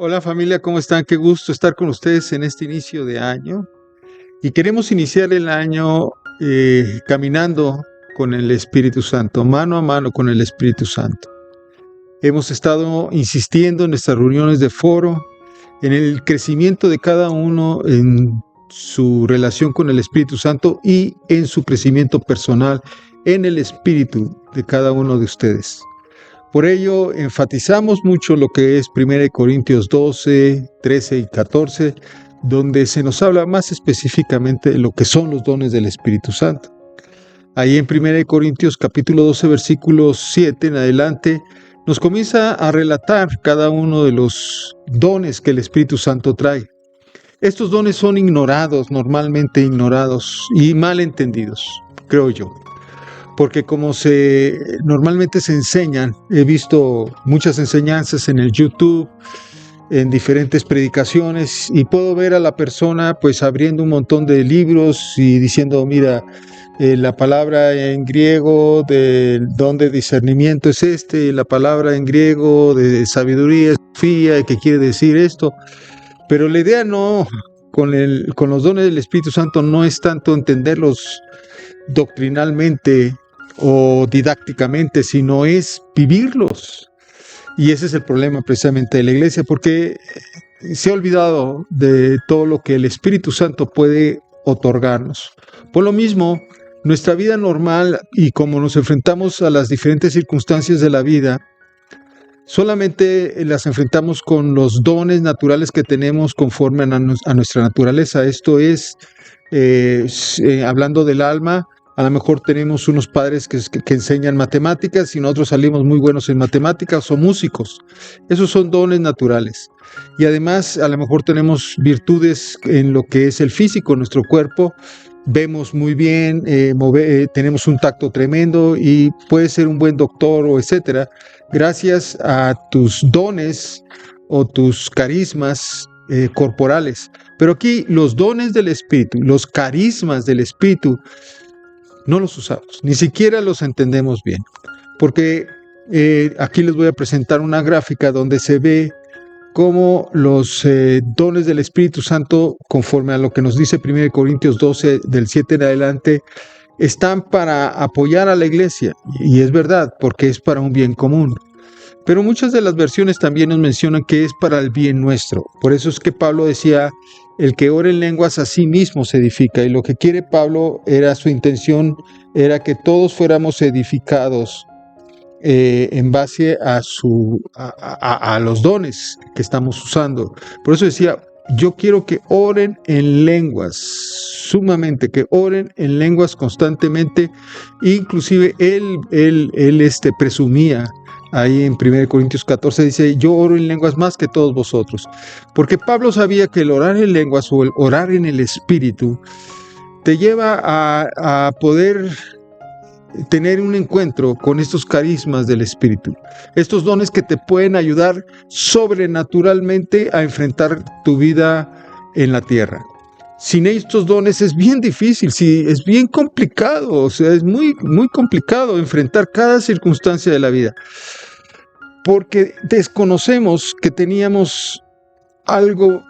Hola familia, ¿cómo están? Qué gusto estar con ustedes en este inicio de año. Y queremos iniciar el año caminando con el Espíritu Santo, mano a mano con el Espíritu Santo. Hemos estado insistiendo en nuestras reuniones de foro, en el crecimiento de cada uno en su relación con el Espíritu Santo y en su crecimiento personal en el Espíritu de cada uno de ustedes. Por ello, enfatizamos mucho lo que es 1 Corintios 12, 13 y 14, donde se nos habla más específicamente de lo que son los dones del Espíritu Santo. Ahí en 1 Corintios capítulo 12, versículo 7 en adelante, nos comienza a relatar cada uno de los dones que el Espíritu Santo trae. Estos dones son ignorados, normalmente ignorados y mal entendidos, creo yo. Porque como normalmente se enseñan, he visto muchas enseñanzas en el YouTube, en diferentes predicaciones, y puedo ver a la persona pues abriendo un montón de libros y diciendo, mira, la palabra en griego del don de discernimiento es la palabra en griego de sabiduría es Sofía, que quiere decir esto. Pero la idea con los dones del Espíritu Santo no es tanto entenderlos doctrinalmente o didácticamente, sino es vivirlos. Y ese es el problema precisamente de la iglesia, porque se ha olvidado de todo lo que el Espíritu Santo puede otorgarnos. Por lo mismo, nuestra vida normal y como nos enfrentamos a las diferentes circunstancias de la vida, solamente las enfrentamos con los dones naturales que tenemos conforme a nuestra naturaleza. Esto es, hablando del alma, a lo mejor tenemos unos padres que enseñan matemáticas y nosotros salimos muy buenos en matemáticas o músicos. Esos son dones naturales. Y además a lo mejor tenemos virtudes en lo que es el físico, nuestro cuerpo. Vemos muy bien, tenemos un tacto tremendo y puedes ser un buen doctor o etcétera, gracias a tus dones o tus carismas corporales. Pero aquí los dones del Espíritu, los carismas del Espíritu, no los usamos, ni siquiera los entendemos bien, porque aquí les voy a presentar una gráfica donde se ve cómo los dones del Espíritu Santo, conforme a lo que nos dice 1 Corintios 12, del 7 en adelante, están para apoyar a la iglesia, y es verdad, porque es para un bien común. Pero muchas de las versiones también nos mencionan que es para el bien nuestro. Por eso es que Pablo decía, el que ora en lenguas a sí mismo se edifica. Y lo que quiere Pablo, su intención era que todos fuéramos edificados en base a los dones que estamos usando. Por eso decía, yo quiero que oren en lenguas, sumamente, que oren en lenguas constantemente. Inclusive él presumía, ahí en 1 Corintios 14 dice, yo oro en lenguas más que todos vosotros. Porque Pablo sabía que el orar en lenguas o el orar en el Espíritu te lleva a poder tener un encuentro con estos carismas del Espíritu, estos dones que te pueden ayudar sobrenaturalmente a enfrentar tu vida en la tierra. Sin estos dones es bien difícil, sí, es bien complicado, o sea, es muy, muy complicado enfrentar cada circunstancia de la vida, porque desconocemos que teníamos algo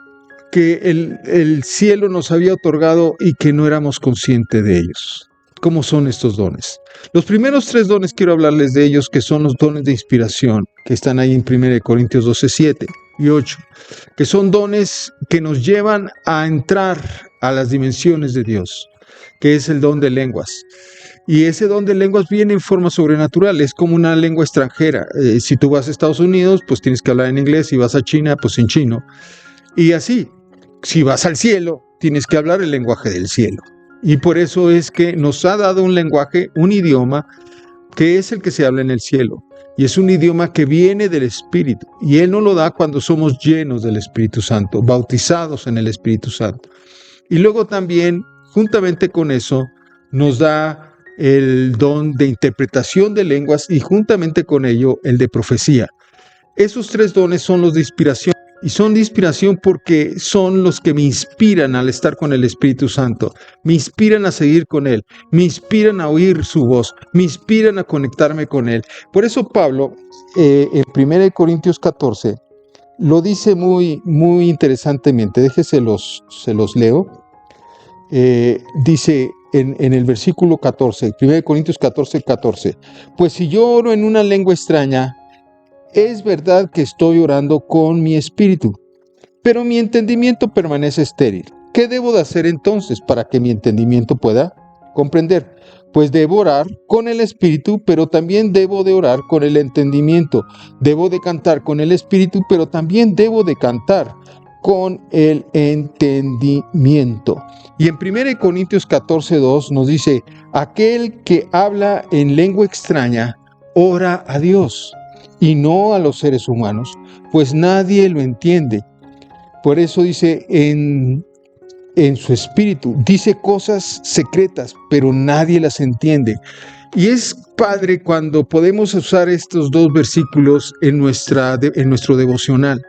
que el cielo nos había otorgado y que no éramos conscientes de ellos. ¿Cómo son estos dones? Los primeros 3 dones quiero hablarles de ellos, que son los dones de inspiración, que están ahí en 1 Corintios 12, 7 y 8, que son dones que nos llevan a entrar a las dimensiones de Dios, que es el don de lenguas. Y ese don de lenguas viene en forma sobrenatural, es como una lengua extranjera. Si tú vas a Estados Unidos, pues tienes que hablar en inglés, si vas a China, pues en chino. Y así, si vas al cielo, tienes que hablar el lenguaje del cielo. Y por eso es que nos ha dado un lenguaje, un idioma, que es el que se habla en el cielo. Y es un idioma que viene del Espíritu. Y Él nos lo da cuando somos llenos del Espíritu Santo, bautizados en el Espíritu Santo. Y luego también, juntamente con eso, nos da el don de interpretación de lenguas y juntamente con ello el de profecía. Esos 3 dones son los de inspiración. Y son de inspiración porque son los que me inspiran al estar con el Espíritu Santo, me inspiran a seguir con Él, me inspiran a oír su voz, me inspiran a conectarme con Él. Por eso Pablo, en 1 Corintios 14, lo dice muy, muy interesantemente. Se los leo. Dice en el versículo 14, 1 Corintios 14, 14, pues si yo oro en una lengua extraña, es verdad que estoy orando con mi espíritu, pero mi entendimiento permanece estéril. ¿Qué debo de hacer entonces para que mi entendimiento pueda comprender? Pues debo orar con el espíritu, pero también debo de orar con el entendimiento. Debo de cantar con el espíritu, pero también debo de cantar con el entendimiento. Y en 1 Corintios 14:2 nos dice, aquel que habla en lengua extraña, ora a Dios y no a los seres humanos, pues nadie lo entiende. Por eso dice en su espíritu, dice cosas secretas, pero nadie las entiende. Y es padre cuando podemos usar estos dos versículos en nuestro devocional,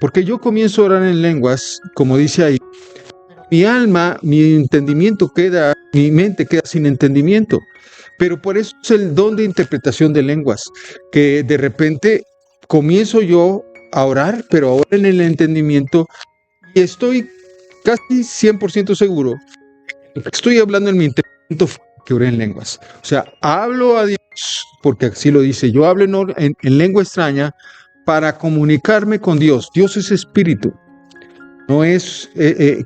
porque yo comienzo a orar en lenguas, como dice ahí, mi alma, mi entendimiento mi mente queda sin entendimiento. Pero por eso es el don de interpretación de lenguas, que de repente comienzo yo a orar, pero ahora en el entendimiento, y estoy casi 100% seguro que estoy hablando en mi entendimiento que oré en lenguas. O sea, hablo a Dios, porque así lo dice, yo hablo en lengua extraña para comunicarme con Dios. Dios es espíritu. No es,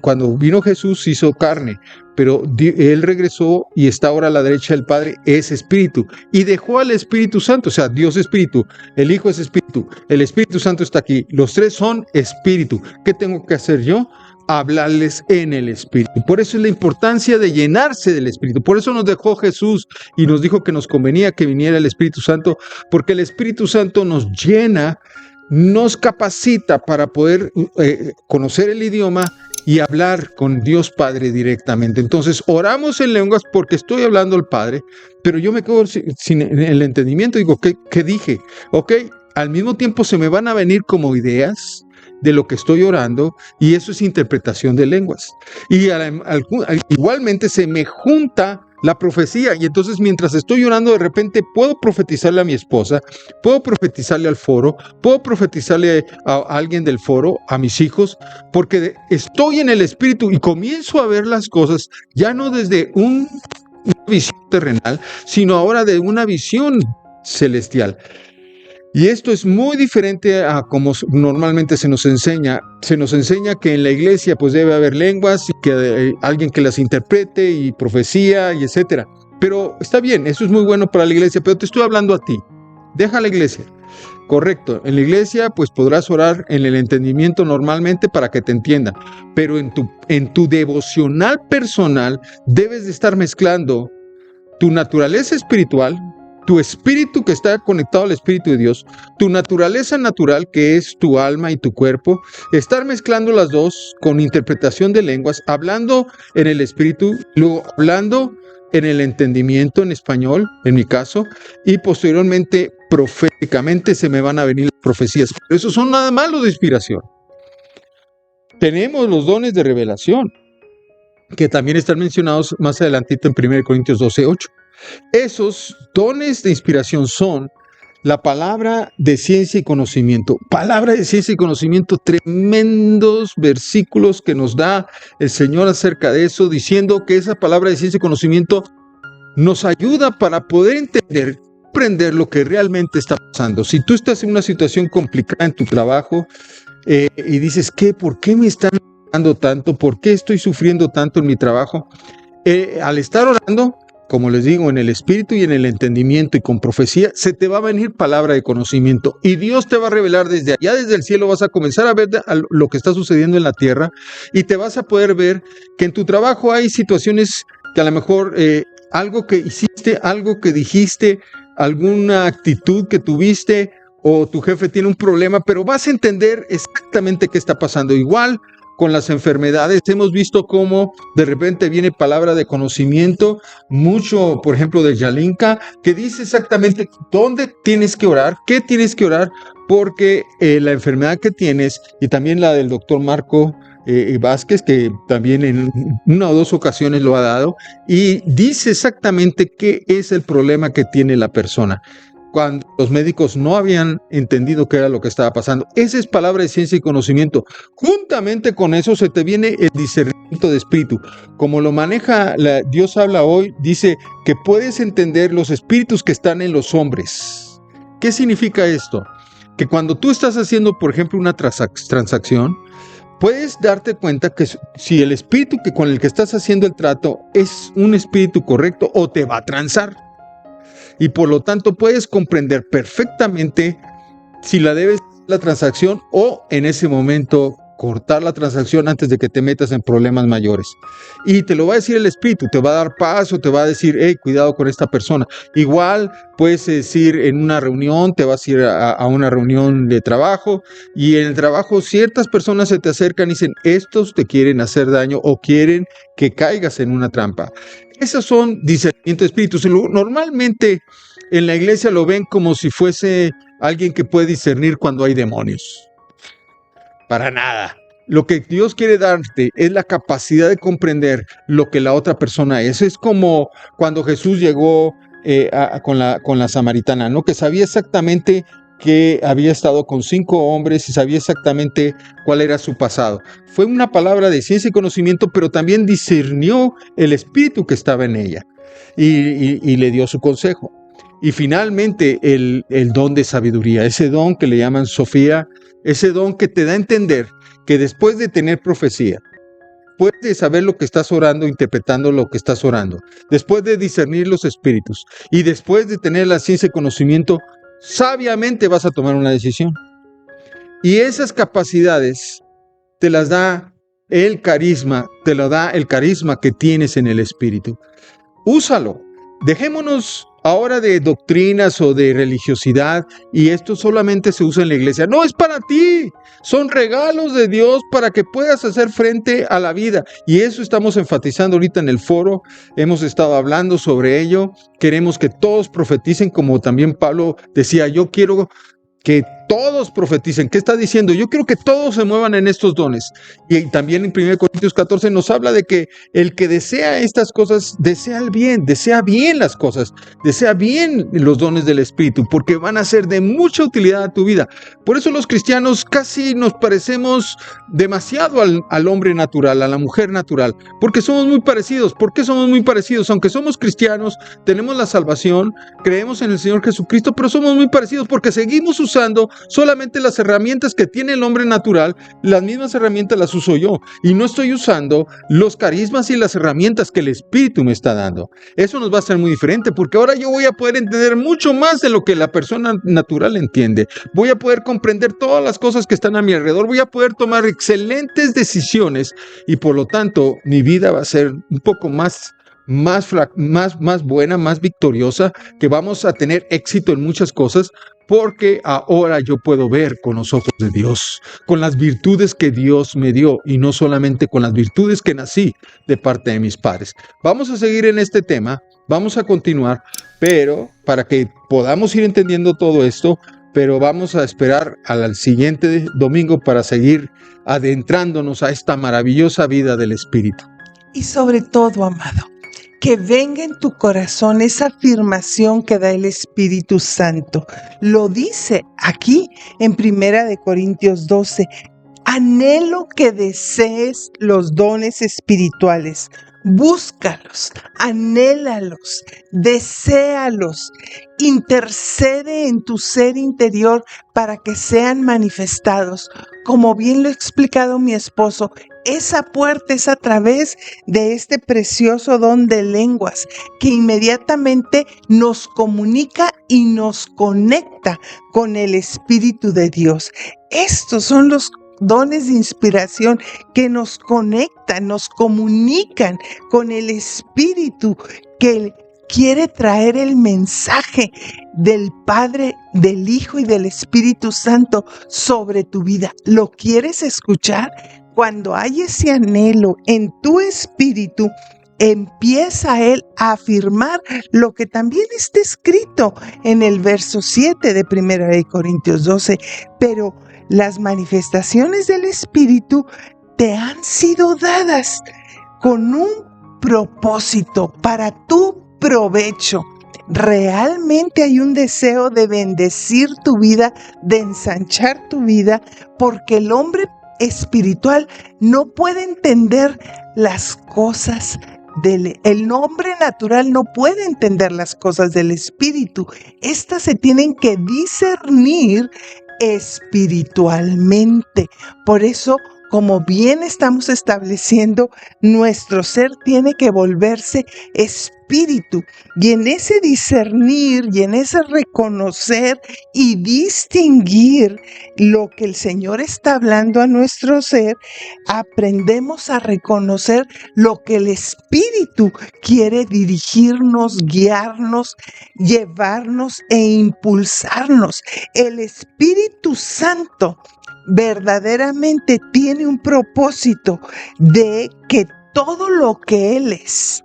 cuando vino Jesús hizo carne, pero Él regresó y está ahora a la derecha del Padre, es espíritu. Y dejó al Espíritu Santo, o sea, Dios es espíritu, el Hijo es espíritu, el Espíritu Santo está aquí. Los tres son espíritu. ¿Qué tengo que hacer yo? Hablarles en el Espíritu. Por eso es la importancia de llenarse del Espíritu. Por eso nos dejó Jesús y nos dijo que nos convenía que viniera el Espíritu Santo, porque el Espíritu Santo nos llena, nos capacita para poder conocer el idioma y hablar con Dios Padre directamente. Entonces, oramos en lenguas porque estoy hablando al Padre, pero yo me quedo sin el entendimiento. Digo, ¿qué dije? Ok, al mismo tiempo se me van a venir como ideas de lo que estoy orando, y eso es interpretación de lenguas. Y igualmente se me junta la profecía, y entonces mientras estoy orando, de repente puedo profetizarle a mi esposa, puedo profetizarle al foro, puedo profetizarle a alguien del foro, a mis hijos, porque estoy en el Espíritu y comienzo a ver las cosas ya no desde una visión terrenal, sino ahora de una visión celestial. Y esto es muy diferente a como normalmente se nos enseña. Se nos enseña que en la iglesia pues debe haber lenguas y que alguien que las interprete y profecía y etcétera. Pero está bien, eso es muy bueno para la iglesia, pero te estoy hablando a ti. Deja la iglesia. Correcto, en la iglesia pues podrás orar en el entendimiento normalmente para que te entiendan. Pero en tu devocional personal debes de estar mezclando tu naturaleza espiritual, tu espíritu que está conectado al Espíritu de Dios, tu naturaleza natural que es tu alma y tu cuerpo, estar mezclando las dos con interpretación de lenguas, hablando en el espíritu, luego hablando en el entendimiento en español, en mi caso, y posteriormente proféticamente se me van a venir las profecías. Pero esos son nada más los de inspiración. Tenemos los dones de revelación, que también están mencionados más adelantito en 1 Corintios 12:8. Esos dones de inspiración son la palabra de ciencia y conocimiento. Palabra de ciencia y conocimiento, tremendos versículos que nos da el Señor acerca de eso, diciendo que esa palabra de ciencia y conocimiento nos ayuda para poder entender, comprender lo que realmente está pasando. Si tú estás en una situación complicada en tu trabajo y dices, ¿por qué me están orando tanto? ¿Por qué estoy sufriendo tanto en mi trabajo? Al estar orando, como les digo, en el espíritu y en el entendimiento y con profecía, se te va a venir palabra de conocimiento y Dios te va a revelar desde allá, desde el cielo, vas a comenzar a ver lo que está sucediendo en la tierra y te vas a poder ver que en tu trabajo hay situaciones que a lo mejor algo que hiciste, algo que dijiste, alguna actitud que tuviste o tu jefe tiene un problema, pero vas a entender exactamente qué está pasando. Igual con las enfermedades, hemos visto cómo de repente viene palabra de conocimiento, mucho, por ejemplo, de Yalinka, que dice exactamente dónde tienes que orar, qué tienes que orar, porque la enfermedad que tienes, y también la del doctor Marco Vázquez, que también en una o dos ocasiones lo ha dado, y dice exactamente qué es el problema que tiene la persona. cuando los médicos no habían entendido qué era lo que estaba pasando. Esa es palabra de ciencia y conocimiento. Juntamente con eso se te viene el discernimiento de espíritu. Como lo maneja Dios habla hoy, dice que puedes entender los espíritus que están en los hombres. ¿Qué significa esto? Que cuando tú estás haciendo, por ejemplo, una transacción, puedes darte cuenta que si el espíritu con el que estás haciendo el trato es un espíritu correcto o te va a transar. Y por lo tanto puedes comprender perfectamente si la debes la transacción o en ese momento cortar la transacción antes de que te metas en problemas mayores. Y te lo va a decir el espíritu, te va a dar paz o te va a decir, hey, cuidado con esta persona. Igual puedes decir en una reunión, te vas a ir a una reunión de trabajo y en el trabajo ciertas personas se te acercan y dicen, estos te quieren hacer daño o quieren que caigas en una trampa. Esos son discernimientos de espíritus. Normalmente en la iglesia lo ven como si fuese alguien que puede discernir cuando hay demonios. Para nada. Lo que Dios quiere darte es la capacidad de comprender lo que la otra persona es. Es como cuando Jesús llegó con la samaritana, ¿no? Que sabía exactamente que había estado con 5 hombres y sabía exactamente cuál era su pasado. Fue una palabra de ciencia y conocimiento, pero también discernió el espíritu que estaba en ella y le dio su consejo. Y finalmente el don de sabiduría, ese don que le llaman Sofía, ese don que te da a entender que después de tener profecía, después de saber lo que estás orando, interpretando lo que estás orando, después de discernir los espíritus y después de tener la ciencia y conocimiento, sabiamente vas a tomar una decisión. Y esas capacidades te las da el carisma, te lo da el carisma que tienes en el espíritu. Úsalo. Dejémonos ahora de doctrinas o de religiosidad y esto solamente se usa en la iglesia. No, es para ti. Son regalos de Dios para que puedas hacer frente a la vida. Y eso estamos enfatizando ahorita en el foro. Hemos estado hablando sobre ello. Queremos que todos profeticen, como también Pablo decía, yo quiero que todos profeticen. ¿Qué está diciendo? Yo quiero que todos se muevan en estos dones. Y también en 1 Corintios 14 nos habla de que el que desea estas cosas, desea el bien, desea bien las cosas, desea bien los dones del Espíritu, porque van a ser de mucha utilidad a tu vida. Por eso los cristianos casi nos parecemos demasiado al hombre natural, a la mujer natural, porque somos muy parecidos. ¿Por qué somos muy parecidos? Aunque somos cristianos, tenemos la salvación, creemos en el Señor Jesucristo, pero somos muy parecidos porque seguimos usando solamente las herramientas que tiene el hombre natural. Las mismas herramientas las uso yo y no estoy usando los carismas y las herramientas que el Espíritu me está dando. Eso nos va a ser muy diferente porque ahora yo voy a poder entender mucho más de lo que la persona natural entiende. Voy a poder comprender todas las cosas que están a mi alrededor. Voy a poder tomar excelentes decisiones y por lo tanto mi vida va a ser un poco más buena, más victoriosa, que vamos a tener éxito en muchas cosas, porque ahora yo puedo ver con los ojos de Dios, con las virtudes que Dios me dio y no solamente con las virtudes que nací de parte de mis padres. Vamos a seguir en este tema, vamos a continuar, pero para que podamos ir entendiendo todo esto, pero vamos a esperar al siguiente domingo para seguir adentrándonos a esta maravillosa vida del Espíritu. Y sobre todo, amado, que venga en tu corazón esa afirmación que da el Espíritu Santo. Lo dice aquí en 1 Corintios 12. Anhelo que desees los dones espirituales. Búscalos, anhélalos, deséalos. Intercede en tu ser interior para que sean manifestados. Como bien lo ha explicado mi esposo, esa puerta es a través de este precioso don de lenguas que inmediatamente nos comunica y nos conecta con el Espíritu de Dios. Estos son los dones de inspiración que nos conectan, nos comunican con el Espíritu que quiere traer el mensaje del Padre, del Hijo y del Espíritu Santo sobre tu vida. ¿Lo quieres escuchar? Cuando hay ese anhelo en tu espíritu, empieza Él a afirmar lo que también está escrito en el verso 7 de 1 Corintios 12. Pero las manifestaciones del Espíritu te han sido dadas con un propósito para tu provecho. realmente hay un deseo de bendecir tu vida, de ensanchar tu vida, porque el hombre espiritual no puede entender las cosas el hombre natural no puede entender las cosas del espíritu. Estas se tienen que discernir espiritualmente. Por eso, como bien estamos estableciendo, nuestro ser tiene que volverse espíritu. Y en ese discernir y en ese reconocer y distinguir lo que el Señor está hablando a nuestro ser, aprendemos a reconocer lo que el Espíritu quiere dirigirnos, guiarnos, llevarnos e impulsarnos. El Espíritu Santo verdaderamente tiene un propósito de que todo lo que Él es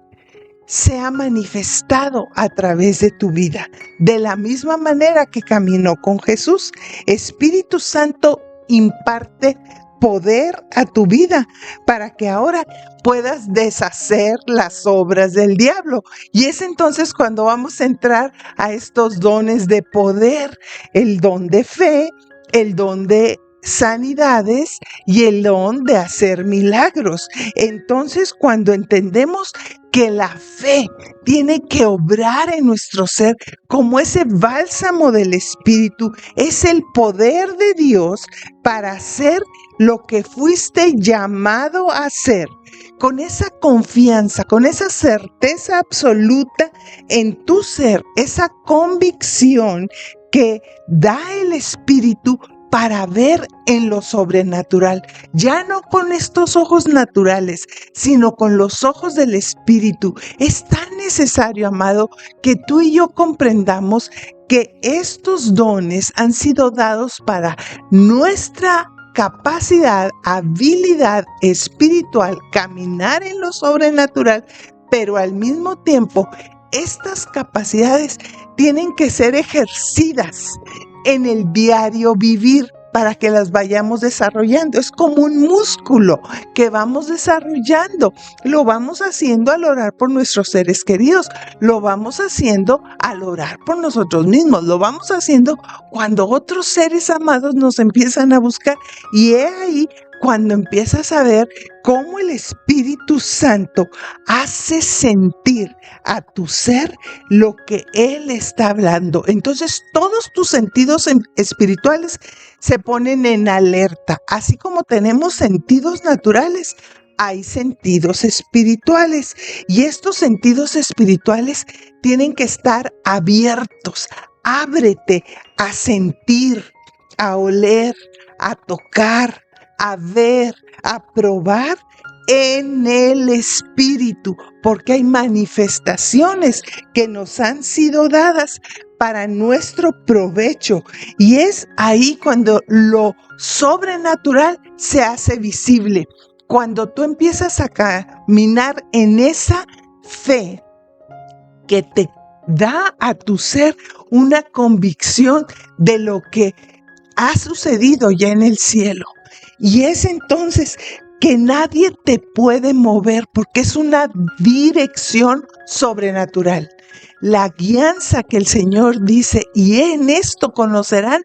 sea manifestado a través de tu vida. De la misma manera que caminó con Jesús, Espíritu Santo imparte poder a tu vida para que ahora puedas deshacer las obras del diablo. Y es entonces cuando vamos a entrar a estos dones de poder, el don de fe, el don de sanidades y el don de hacer milagros. Entonces, cuando entendemos que la fe tiene que obrar en nuestro ser como ese bálsamo del Espíritu, es el poder de Dios para hacer lo que fuiste llamado a hacer. Con esa confianza, con esa certeza absoluta en tu ser, esa convicción que da el Espíritu para ver en lo sobrenatural, ya no con estos ojos naturales, sino con los ojos del Espíritu. Es tan necesario, amado, que tú y yo comprendamos que estos dones han sido dados para nuestra capacidad, habilidad espiritual, caminar en lo sobrenatural, pero al mismo tiempo, estas capacidades tienen que ser ejercidas en el diario vivir para que las vayamos desarrollando. Es como un músculo que vamos desarrollando. Lo vamos haciendo al orar por nuestros seres queridos. Lo vamos haciendo al orar por nosotros mismos. Lo vamos haciendo cuando otros seres amados nos empiezan a buscar. Y he ahí cuando empiezas a ver cómo el Espíritu Santo hace sentir a tu ser lo que Él está hablando. Entonces todos tus sentidos espirituales se ponen en alerta. Así como tenemos sentidos naturales, hay sentidos espirituales. Y estos sentidos espirituales tienen que estar abiertos. Ábrete a sentir, a oler, a tocar, a ver, a probar en el Espíritu, porque hay manifestaciones que nos han sido dadas para nuestro provecho. Y es ahí cuando lo sobrenatural se hace visible, cuando tú empiezas a caminar en esa fe que te da a tu ser una convicción de lo que ha sucedido ya en el cielo. Y es entonces que nadie te puede mover porque es una dirección sobrenatural. La guianza que el Señor dice, y en esto conocerán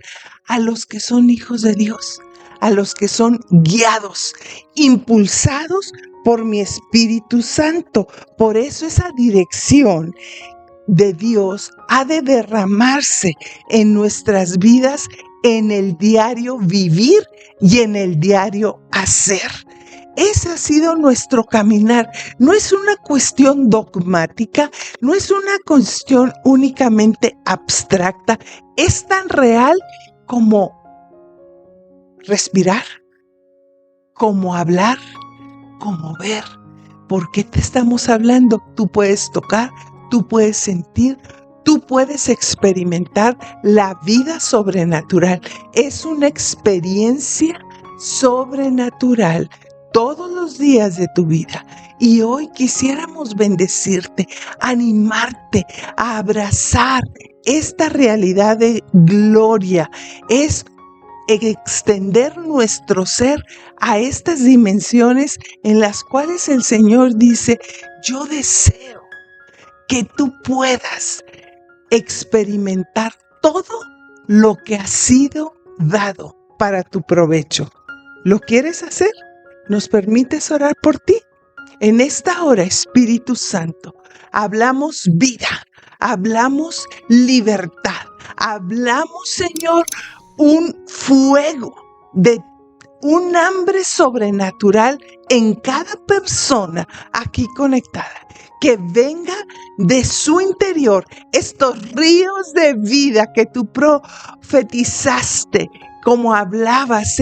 a los que son hijos de Dios, a los que son guiados, impulsados por mi Espíritu Santo. Por eso esa dirección de Dios ha de derramarse en nuestras vidas, en el diario vivir y en el diario hacer. Ese ha sido nuestro caminar. No es una cuestión dogmática, no es una cuestión únicamente abstracta. Es tan real como respirar, como hablar, como ver. ¿Por qué te estamos hablando? Tú puedes tocar, tú puedes sentir, tú puedes experimentar la vida sobrenatural. Es una experiencia sobrenatural todos los días de tu vida. Y hoy quisiéramos bendecirte, animarte a abrazar esta realidad de gloria. Es extender nuestro ser a estas dimensiones en las cuales el Señor dice: yo deseo que tú puedas experimentar todo lo que ha sido dado para tu provecho. ¿Lo quieres hacer? ¿Nos permites orar por ti? En esta hora, Espíritu Santo, hablamos vida, hablamos libertad, hablamos, Señor, un fuego de un hambre sobrenatural en cada persona aquí conectada. Que venga de su interior estos ríos de vida que tú profetizaste, como hablabas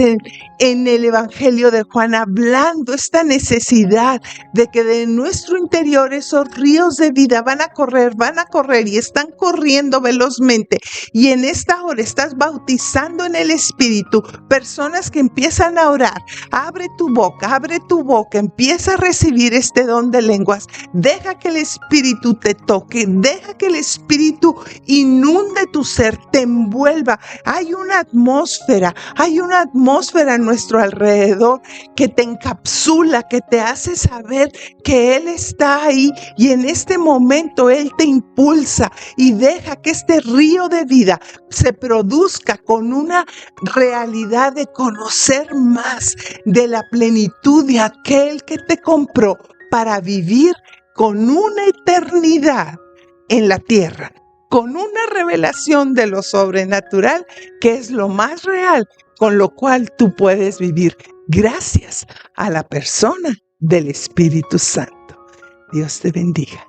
en el Evangelio de Juan, hablando esta necesidad de que de nuestro interior esos ríos de vida van a correr y están corriendo velozmente. Y en esta hora estás bautizando en el Espíritu personas que empiezan a orar. Abre tu boca, empieza a recibir este don de lenguas. Deja que el Espíritu te toque, deja que el Espíritu inunde tu ser, te envuelva. Hay una atmósfera a nuestro alrededor que te encapsula, que te hace saber que Él está ahí, y en este momento Él te impulsa y deja que este río de vida se produzca con una realidad de conocer más de la plenitud de aquel que te compró para vivir con una eternidad en la tierra, con una revelación de lo sobrenatural que es lo más real con lo cual tú puedes vivir gracias a la persona del Espíritu Santo. Dios te bendiga.